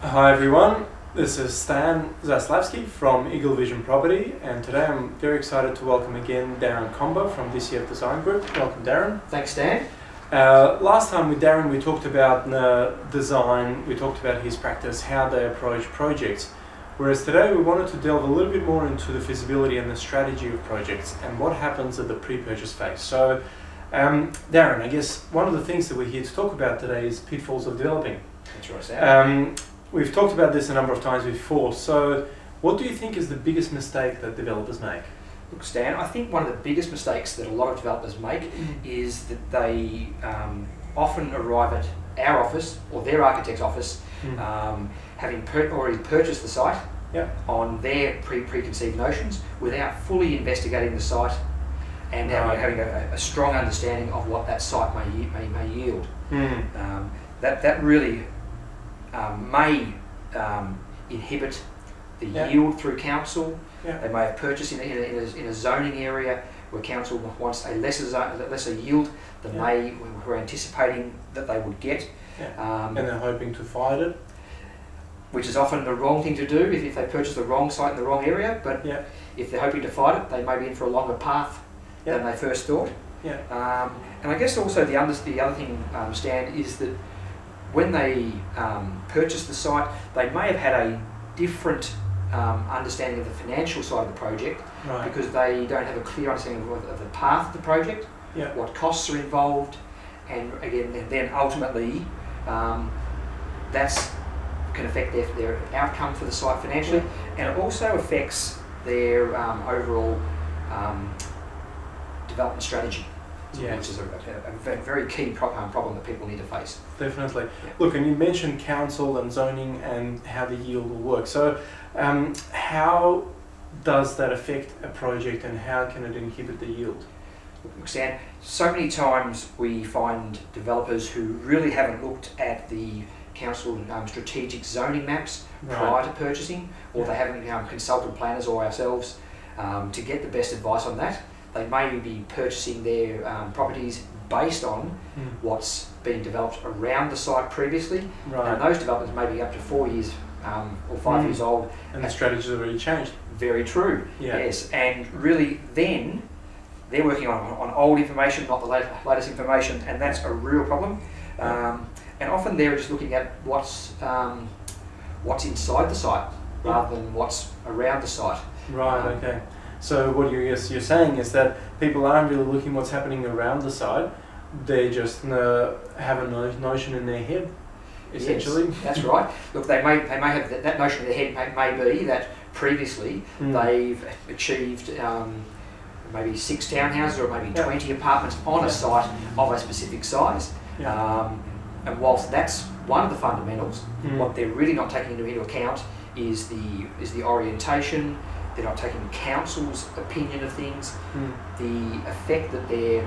Hi everyone, this is Zaslavsky from Eagle Vision Property, and today I'm very excited to welcome again Darren from DCF Design Group. Welcome Darren. Thanks Dan. Last time with Darren we talked about design, we talked about his practice, how they approach projects, whereas today we wanted to delve a little bit more into the feasibility and the strategy of projects and what happens at the pre-purchase phase. So Darren, I guess one of the things that we're here to talk about today is pitfalls of developing. That's right, Sam. We've talked about this a number of times before, so what do you think is the biggest mistake that developers make? Look, Stan, I think one of the biggest mistakes that a lot of developers make is that they often arrive at our office or their architect's office having already purchased the site on their preconceived notions without fully investigating the site and having a strong understanding of what that site may yield. That really may inhibit the yield through council. They may have purchased in a zoning area where council wants a lesser yield than they were anticipating that they would get. And they're hoping to fight it. Which is often the wrong thing to do if they purchase the wrong site in the wrong area, but if they're hoping to fight it, they may be in for a longer path than they first thought. And I guess also the other thing, Stan, is that when they purchase the site, they may have had a different understanding of the financial side of the project because they don't have a clear understanding of the path of the project, what costs are involved, and again, then ultimately that can affect their outcome for the site financially, and it also affects their overall development strategy. Which is a very key problem that people need to face. Definitely. Look, and you mentioned council and zoning and how the yield will work. So how does that affect a project and how can it inhibit the yield? Look, Stan, so many times we find developers who really haven't looked at the council strategic zoning maps prior to purchasing, or they haven't consulted planners or ourselves to get the best advice on that. They may be purchasing their properties based on what's been developed around the site previously, and those developments may be up to 4 years or 5 years old. And the strategy's already changed. Very true, yes. And really then, they're working on old information, not the latest information, and that's a real problem. And often they're just looking at what's inside the site rather than what's around the site. Okay. So what you're saying is that people aren't really looking what's happening around the site, they just have a notion in their head, essentially. Yes, that's right. Look, they may have that notion in their head may be that previously they've achieved maybe 6 townhouses or maybe 20 apartments on a site of a specific size. And whilst that's one of the fundamentals, what they're really not taking into account is the orientation. They're not taking council's opinion of things, the effect that their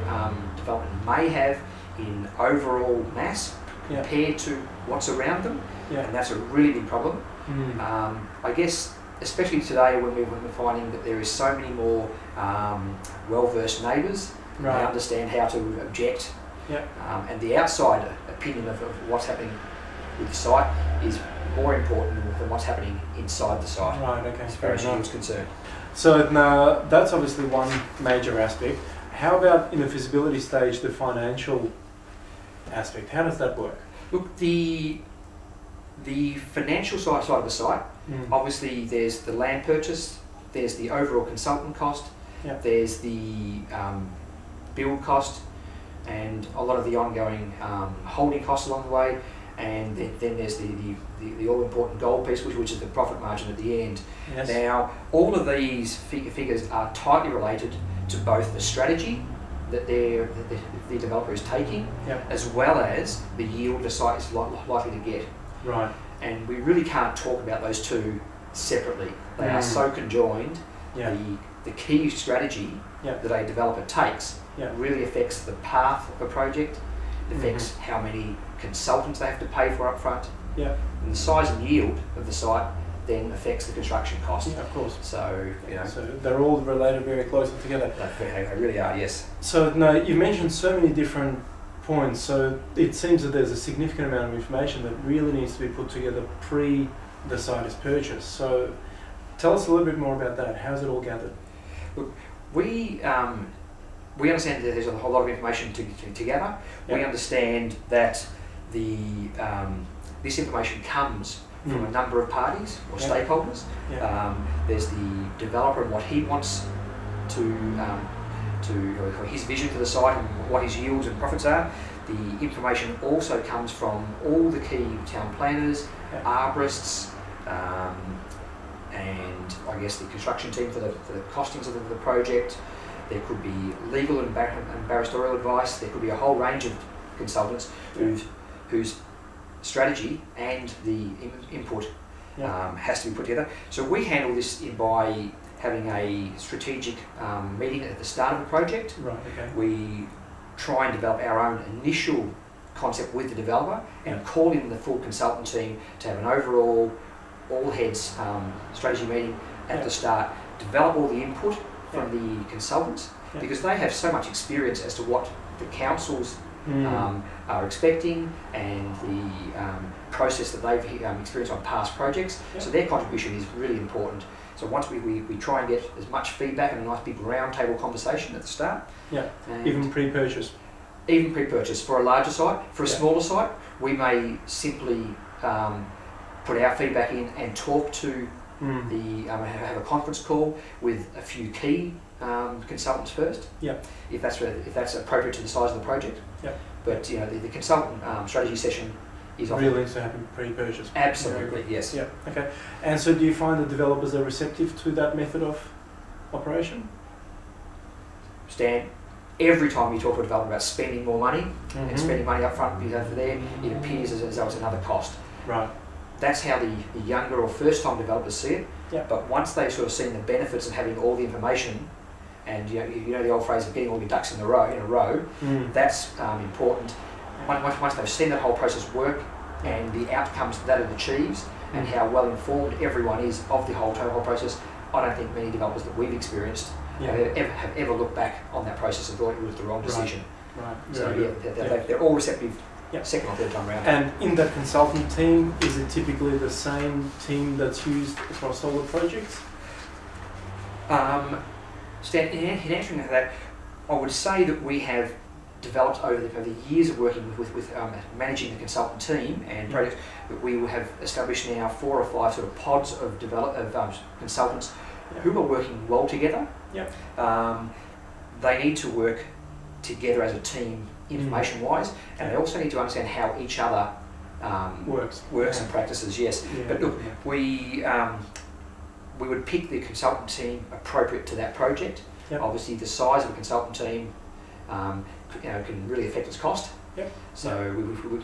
development may have in overall mass compared to what's around them, and that's a really big problem. I guess especially today when we're finding that there is so many more well-versed neighbours, they understand how to object, and the outside opinion of what's happening with the site is more important than what's happening inside the site. As far as yield's concerned. So now that's obviously one major aspect. How about in the feasibility stage, the financial aspect? How does that work? Look, the financial side of the site, obviously there's the land purchase, there's the overall consultant cost, there's the build cost, and a lot of the ongoing holding costs along the way. And then there's the all-important gold piece, which is the profit margin at the end. Now, all of these figures are tightly related to both the strategy that the developer is taking, as well as the yield the site is likely to get. And we really can't talk about those two separately. They are so conjoined. The key strategy that a developer takes really affects the path of a project. It affects how many consultants they have to pay for up front. And the size and yield of the site then affects the construction cost. Of course. So, so they're all related very closely together. They really are, yes. So now you mentioned so many different point. So it seems that there's a significant amount of information that really needs to be put together pre the site is purchased. So tell us a little bit more about that. How's it all gathered? Look, we understand that there's a whole lot of information to gather. Yep. We understand that this information comes from a number of parties or stakeholders. There's the developer and what he wants to his vision for the site and what his yields and profits are. The information also comes from all the key town planners, arborists, and I guess the construction team for the costings of the project. There could be legal and barristorial advice. There could be a whole range of consultants whose strategy and the input has to be put together. So we handle this by having a strategic meeting at the start of the project. Right, okay. We try and develop our own initial concept with the developer and call in the full consultant team to have an overall all-heads strategy meeting at the start, develop all the input from the consultants because they have so much experience as to what the councils are expecting and the process that they've experienced on past projects. So their contribution is really important. So once we try and get as much feedback and a nice big round table conversation at the start. Even pre-purchase. Even pre-purchase for a larger site. For a smaller site, we may simply put our feedback in and talk to have a conference call with a few key consultants first. If that's appropriate to the size of the project. But the consultant strategy session is often really needs to happen pre-purchase. Absolutely, yes. Okay. And so, do you find that developers are receptive to that method of operation? Stan, every time you talk to a developer about spending more money and spending money up front because for them, it appears as though it's another cost. Right. That's how the younger or first-time developers see it. But once they've sort of seen the benefits of having all the information, and you know the old phrase of getting all your ducks in a row, that's important. Once they've seen that whole process work and the outcomes that it achieves and how well informed everyone is of the whole process, I don't think many developers that we've experienced have ever looked back on that process and thought it was the wrong decision. Right. So they're all receptive. Second or third time round. And in that consultant team, is it typically the same team that's used across all the projects? Stan, in answering that, I would say that we have developed over the years of working with managing the consultant team and projects, that we have established now 4 or 5 sort of pods of consultants who are working well together. They need to work together as a team information-wise, and they also need to understand how each other works and practices. But look, we would pick the consultant team appropriate to that project. Obviously, the size of a consultant team can really affect its cost. So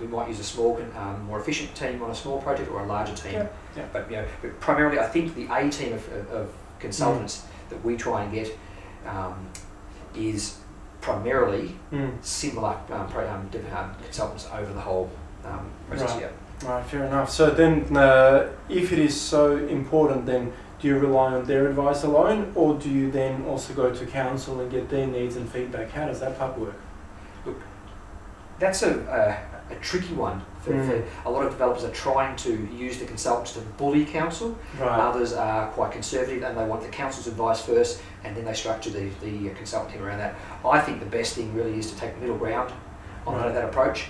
we might use a small, more efficient team on a small project or a larger team. But primarily, I think the A team of consultants that we try and get is primarily similar consultants over the whole process. Right, fair enough. So then, if it is so important, then do you rely on their advice alone, or do you then also go to council and get their needs and feedback? How does that part work? Look, that's a tricky one. For a lot of developers are trying to use the consultants to bully council. Others are quite conservative and they want the council's advice first, and then they structure the consultant team around that. I think the best thing really is to take the middle ground on that approach.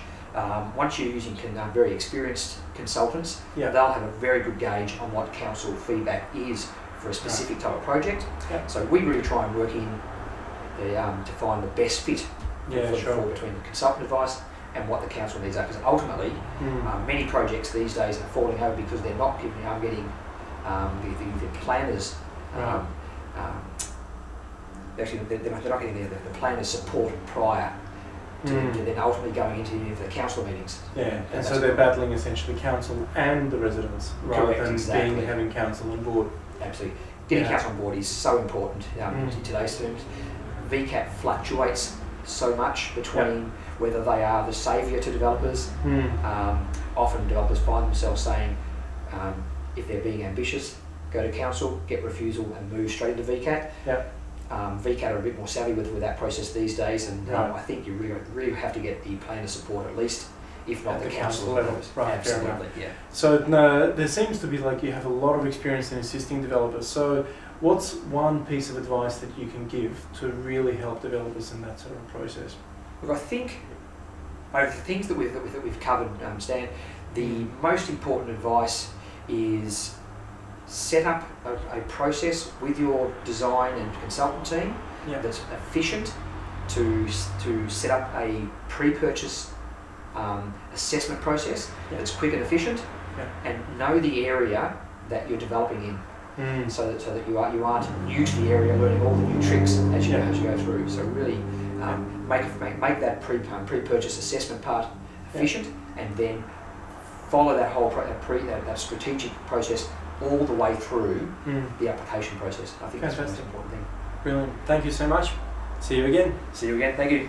Once you're using very experienced consultants, they'll have a very good gauge on what council feedback is for a specific type of project. So we really try and work in to find the best fit between the consultant advice and what the council needs are, because ultimately many projects these days are falling over because they're not getting the planners actually they're not getting the planners support prior to then ultimately going into the council meetings. And so they're battling essentially council and the residents rather than having council on board. Absolutely. Getting council on board is so important in today's terms. VCAT fluctuates so much between whether they are the saviour to developers. Often developers find themselves saying, if they're being ambitious, go to council, get refusal and move straight into VCAT. VCAT are a bit more savvy with that process these days, and Right. I think you really have to get the planner support at least, if not At the the council level. Right, fair enough. Absolutely, yeah. So there seems to be like you have a lot of experience in assisting developers. So what's one piece of advice that you can give to really help developers in that sort of process? Look, I think over the things that we've covered, Stan, the most important advice is set up a process with your design and consultant team that's efficient to set up a pre-purchase assessment process that's quick and efficient, and know the area that you're developing in, so that you aren't new to the area, learning all the new tricks as you go through. So really make that pre-purchase assessment part efficient, and then follow that whole that strategic process all the way through the application process. I think that's the most important thing. Brilliant. Thank you so much. See you again. See you again. Thank you.